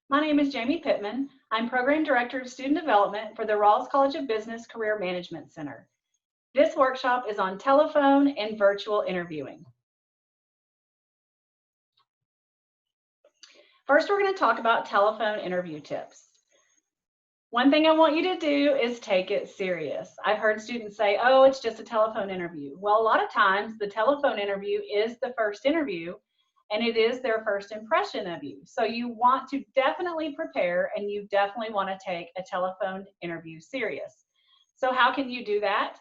My name is Jamie Pittman. I'm Program Director of Student Development for the Rawls College of Business Career Management Center. This workshop is on telephone and virtual interviewing. First, we're going to talk about telephone interview tips. One thing I want you to do is take it serious. I've heard students say, oh, it's just a telephone interview. Well, a lot of times the telephone interview is the first interview and it is their first impression of you. So you want to definitely prepare and you definitely want to take a telephone interview serious. So how can you do that?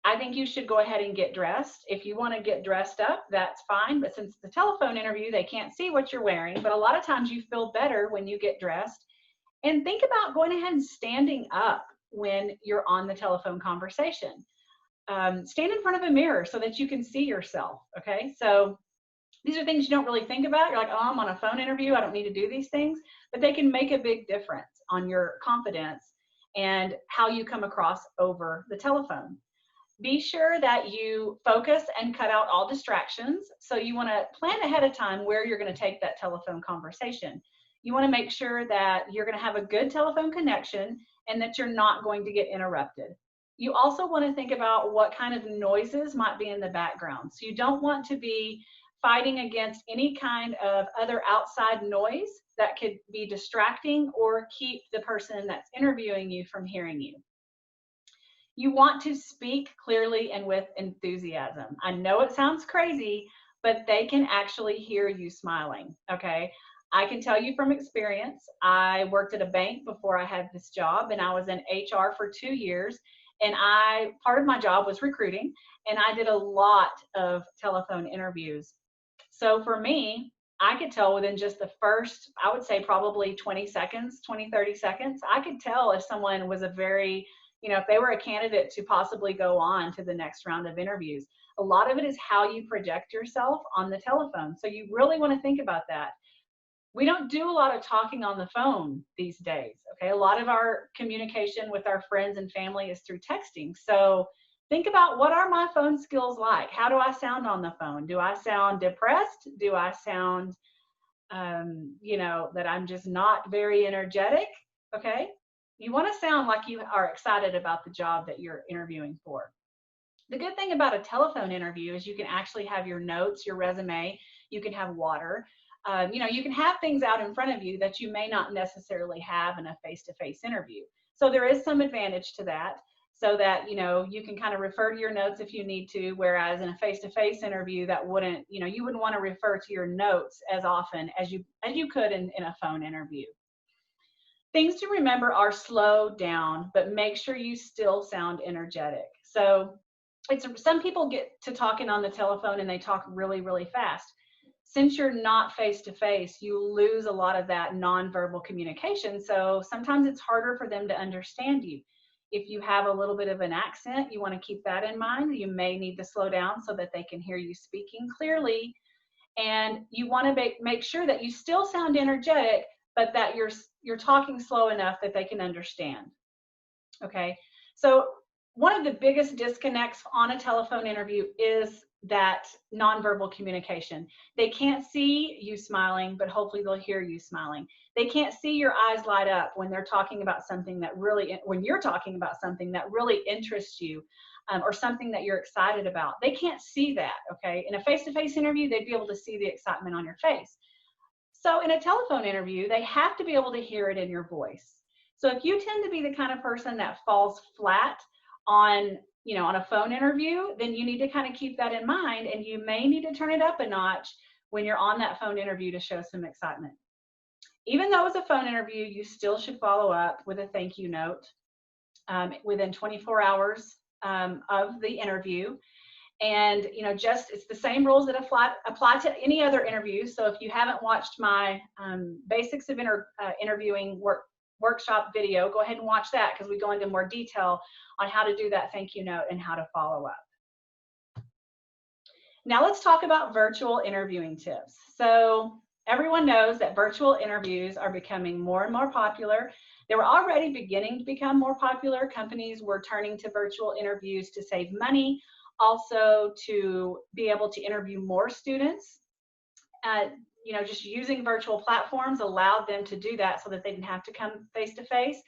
I think you should go ahead and get dressed. If you want to get dressed up, that's fine. But since it's a telephone interview, they can't see what you're wearing. But a lot of times you feel better when you get dressed. And think about going ahead and standing up when you're on the telephone conversation. Stand in front of a mirror so that you can see yourself, okay? So these are things you don't really think about. You're like, oh, I'm on a phone interview. I don't need to do these things. But they can make a big difference on your confidence and how you come across over the telephone. Be sure that you focus and cut out all distractions. So you want to plan ahead of time where you're going to take that telephone conversation. You want to make sure that you're going to have a good telephone connection and that you're not going to get interrupted. You also want to think about what kind of noises might be in the background. So you don't want to be fighting against any kind of other outside noise that could be distracting or keep the person that's interviewing you from hearing you. You want to speak clearly and with enthusiasm. I know it sounds crazy, but they can actually hear you smiling, okay? I can tell you from experience, I worked at a bank before I had this job, and I was in HR for 2 years, and part of my job was recruiting, and I did a lot of telephone interviews. So for me, I could tell within just the first, I would say probably 20 seconds, 20, 30 seconds, I could tell if someone was if they were a candidate to possibly go on to the next round of interviews. A lot of it is how you project yourself on the telephone. So you really want to think about that. We don't do a lot of talking on the phone these days, okay? A lot of our communication with our friends and family is through texting. So think about, what are my phone skills like? How do I sound on the phone? Do I sound depressed? Do I sound, that I'm just not very energetic? Okay. You want to sound like you are excited about the job that you're interviewing for. The good thing about a telephone interview is you can actually have your notes, your resume, you can have water. You can have things out in front of you that you may not necessarily have in a face-to-face interview. So there is some advantage to that, so that you can kind of refer to your notes if you need to, whereas in a face-to-face interview you wouldn't want to refer to your notes as often as you could in a phone interview. Things to remember are slow down, but make sure you still sound energetic. So some people get to talking on the telephone and they talk really, really fast. Since you're not face-to-face, you lose a lot of that nonverbal communication. So sometimes it's harder for them to understand you. If you have a little bit of an accent, you want to keep that in mind. You may need to slow down so that they can hear you speaking clearly. And you want to make sure that you still sound energetic, but that you're talking slow enough that they can understand. Okay, so one of the biggest disconnects on a telephone interview is that nonverbal communication. They can't see you smiling, but hopefully they'll hear you smiling. They can't see your eyes light up when they're talking about something when you're talking about something that really interests you, or something that you're excited about. They can't see that, okay? In a face-to-face interview, they'd be able to see the excitement on your face. So in a telephone interview, they have to be able to hear it in your voice. So if you tend to be the kind of person that falls flat on a phone interview, then you need to kind of keep that in mind, and you may need to turn it up a notch when you're on that phone interview to show some excitement. Even though it's a phone interview, you still should follow up with a thank you note within 24 hours of the interview. And it's the same rules that apply to any other interview. So if you haven't watched my basics of interviewing workshop video, go ahead and watch that, because we go into more detail on how to do that thank you note and how to follow up. Now let's talk about virtual interviewing tips. So everyone knows that virtual interviews are becoming more and more popular. They were already beginning to become more popular. Companies were turning to virtual interviews to save money, also to be able to interview more students. just using virtual platforms allowed them to do that so that they didn't have to come face to face.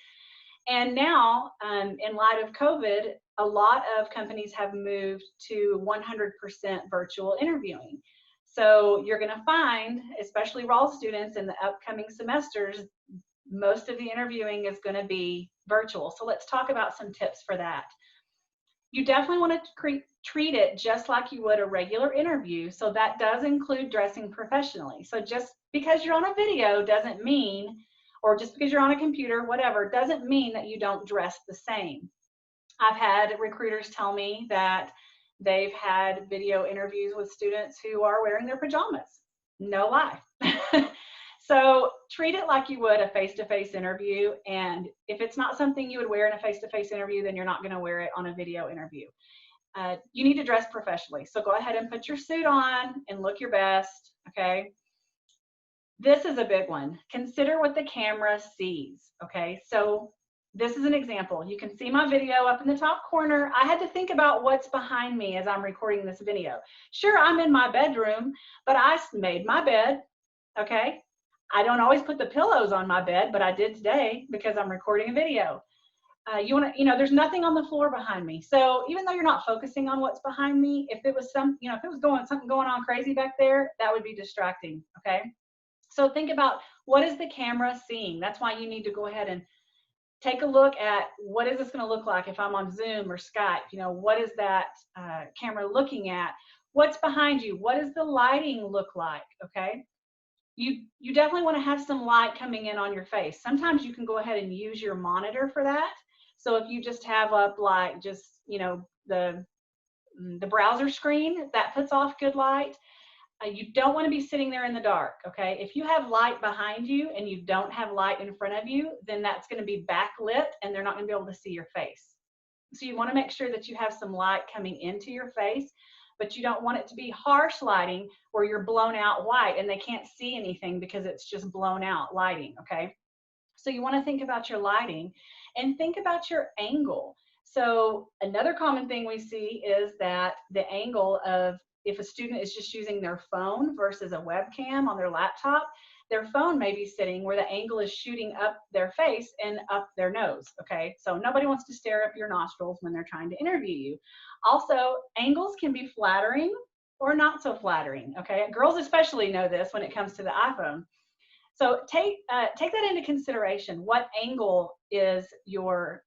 And now, in light of COVID, a lot of companies have moved to 100% virtual interviewing. So you're going to find, especially raw students in the upcoming semesters, most of the interviewing is going to be virtual. So let's talk about some tips for that. You definitely want to treat it just like you would a regular interview. So that does include dressing professionally. So just because you're on a video doesn't mean, or just because you're on a computer, whatever, doesn't mean that you don't dress the same. I've had recruiters tell me that they've had video interviews with students who are wearing their pajamas. No lie. So treat it like you would a face-to-face interview. And if it's not something you would wear in a face-to-face interview, then you're not going to wear it on a video interview. You need to dress professionally. So go ahead and put your suit on and look your best, okay? This is a big one. Consider what the camera sees, okay? So this is an example. You can see my video up in the top corner. I had to think about what's behind me as I'm recording this video. Sure, I'm in my bedroom, but I made my bed, okay? I don't always put the pillows on my bed, but I did today because I'm recording a video. There's nothing on the floor behind me. So even though you're not focusing on what's behind me, if it was something going on crazy back there, that would be distracting, okay? So think about, what is the camera seeing? That's why you need to go ahead and take a look at, what is this going to look like if I'm on Zoom or Skype? What is that camera looking at? What's behind you? What does the lighting look like, okay? You definitely want to have some light coming in on your face. Sometimes you can go ahead and use your monitor for that. So if you just have up like the browser screen, that puts off good light. You don't want to be sitting there in the dark, okay? If you have light behind you and you don't have light in front of you, then that's going to be backlit and they're not going to be able to see your face. So you want to make sure that you have some light coming into your face, but you don't want it to be harsh lighting where you're blown out white and they can't see anything because it's just blown out lighting, okay? So you want to think about your lighting and think about your angle. So another common thing we see is that the angle of, if a student is just using their phone versus a webcam on their laptop, their phone may be sitting where the angle is shooting up their face and up their nose, okay? So nobody wants to stare up your nostrils when they're trying to interview you. Also, angles can be flattering or not so flattering, okay? Girls especially know this when it comes to the iPhone. So take that into consideration. What angle is your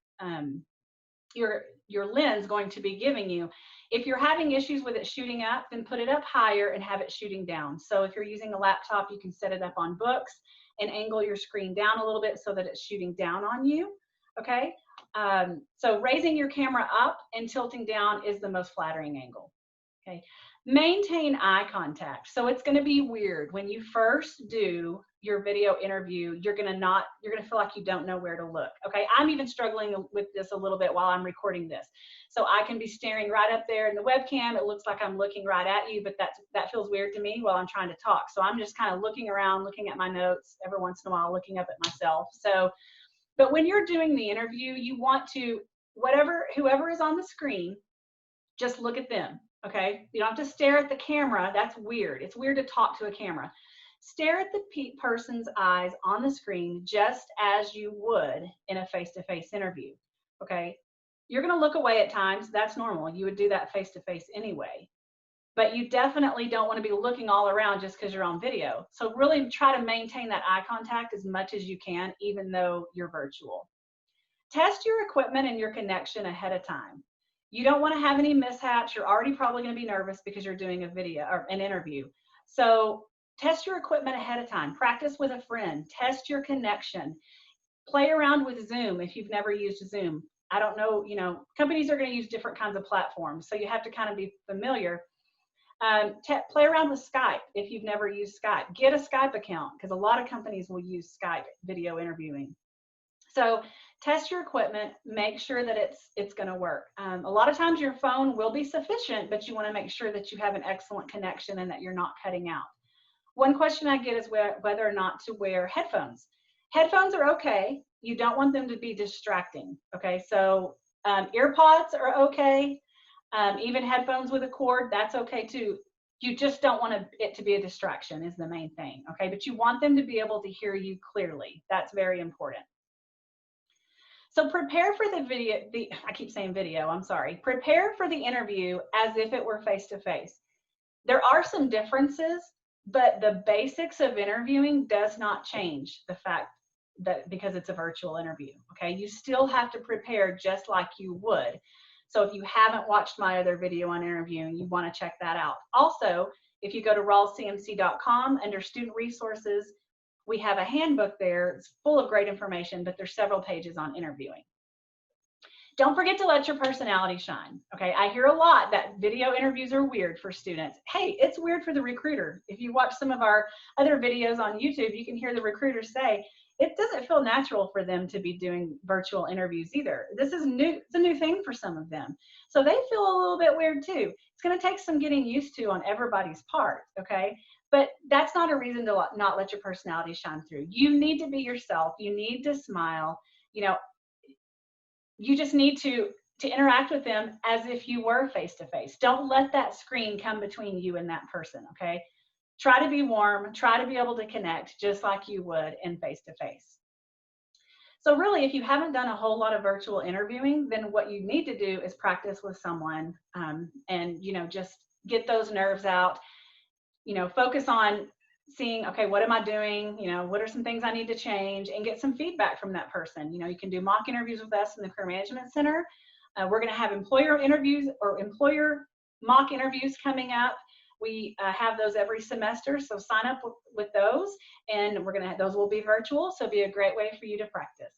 lens going to be giving you? If you're having issues with it shooting up, then put it up higher and have it shooting down. So if you're using a laptop, you can set it up on books and angle your screen down a little bit so that it's shooting down on you, okay? So raising your camera up and tilting down is the most flattering angle, okay? Maintain eye contact. So it's going to be weird when you first do your video interview. You're going to feel like you don't know where to look, okay? I'm even struggling with this a little bit while I'm recording this. So I can be staring right up there in the webcam. It looks like I'm looking right at you, but that feels weird to me while I'm trying to talk. So I'm just kind of looking around, looking at my notes, every once in a while looking up at myself. So, but when you're doing the interview, you want to, whoever is on the screen, just look at them, okay? You don't have to stare at the camera. That's weird. It's weird to talk to a camera. Stare at the person's eyes on the screen just as you would in a face-to-face interview, okay? You're going to look away at times. That's normal. You would do that face-to-face anyway. But you definitely don't want to be looking all around just because you're on video. So really try to maintain that eye contact as much as you can, even though you're virtual. Test your equipment and your connection ahead of time. You don't want to have any mishaps. You're already probably going to be nervous because you're doing a video or an interview. So test your equipment ahead of time. Practice with a friend. Test your connection. Play around with Zoom if you've never used Zoom. I don't know, companies are going to use different kinds of platforms, so you have to kind of be familiar. Play around with Skype if you've never used Skype. Get a Skype account because a lot of companies will use Skype video interviewing. So test your equipment, make sure that it's going to work. A lot of times your phone will be sufficient, but you want to make sure that you have an excellent connection and that you're not cutting out. One question I get is whether or not to wear headphones. Headphones are okay. You don't want them to be distracting, okay? So earpods are okay. Even headphones with a cord, that's okay too. You just don't want it to be a distraction is the main thing, okay? But you want them to be able to hear you clearly. That's very important. So prepare for the video, I keep saying video, I'm sorry. Prepare for the interview as if it were face-to-face. There are some differences, but the basics of interviewing does not change the fact that because it's a virtual interview, okay? You still have to prepare just like you would. So if you haven't watched my other video on interviewing, you want to check that out. Also, if you go to rawlscmc.com under student resources, we have a handbook there. It's full of great information, but there's several pages on interviewing. Don't forget to let your personality shine, okay? I hear a lot that video interviews are weird for students. Hey, it's weird for the recruiter. If you watch some of our other videos on YouTube, you can hear the recruiters say, it doesn't feel natural for them to be doing virtual interviews either. This is new, it's a new thing for some of them. So they feel a little bit weird too. It's gonna take some getting used to on everybody's part, okay? But that's not a reason to not let your personality shine through. You need to be yourself. You need to smile. You know, you just need to interact with them as if you were face-to-face. Don't let that screen come between you and that person, okay? Try to be warm. Try to be able to connect just like you would in face-to-face. So really, if you haven't done a whole lot of virtual interviewing, then what you need to do is practice with someone and, you know, just get those nerves out. You know, focus on seeing, okay, what am I doing? You know, what are some things I need to change, and get some feedback from that person. You know, you can do mock interviews with us in the Career Management Center. We're going to have employer interviews or employer mock interviews coming up. We have those every semester, so sign up with those, and those will be virtual, so it'll be a great way for you to practice.